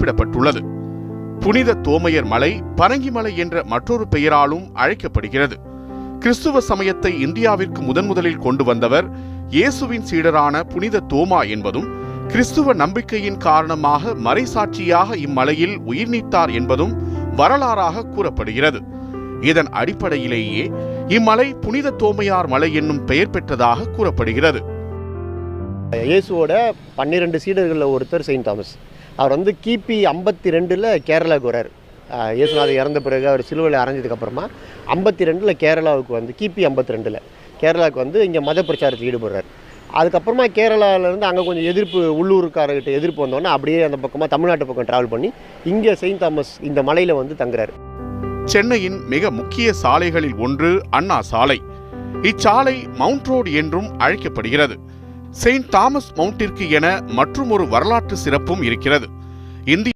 குறிப்பிடப்பட்டுள்ளது. புனித தோமையர் மலை பரங்கிமலை என்ற மற்றொரு பெயராலும் அழைக்கப்படுகிறது. கிறிஸ்துவ சமயத்தை இந்தியாவிற்கு முதலில் கொண்டு வந்தவர் இயேசுவின் சீடரான புனித தோமா என்பதும், கிறிஸ்துவ நம்பிக்கையின் காரணமாக மறைசாட்சியாக இம்மலையில் உயிர் நீத்தார் என்பதும் வரலாறாக கூறப்படுகிறது. இதன் அடிப்படையிலேயே இம்மலை புனித தோமையார் மலை என்னும் பெயர் பெற்றதாக கூறப்படுகிறது. இயேசுவோட 12 சீடர்களில் ஒருத்தர் செயின்ட் தாமஸ். அவர் கிபி 52 கேரளாவுக்கு வரார். இயேசுநாதர் இறந்த பிறகு அவர் சிலுவையில் அரைஞ்சதுக்கப்புறமா 52 கேரளாவுக்கு கிபி 52 கேரளாவுக்கு இங்கே மத பிரச்சாரத்தில் ஈடுபடுறார். அதுக்கப்புறமா கேரளாவிலேருந்து அங்கே கொஞ்சம் எதிர்ப்பு, உள்ளூர்காரர்கிட்ட எதிர்ப்பு வந்தோன்னா அப்படியே அந்த பக்கமாக தமிழ்நாட்டு பக்கம் டிராவல் பண்ணி இங்கே செயின்ட் தாமஸ் இந்த மலையில் தங்குறார். சென்னையின் மிக முக்கிய சாலைகளில் ஒன்று அண்ணா சாலை. இச்சாலை மவுண்ட் ரோடு என்றும் அழைக்கப்படுகிறது. செயின்ட் தாமஸ் மவுண்டிற்கு என மற்றும் ஒரு வரலாற்று சிறப்பும் இருக்கிறது. இந்திய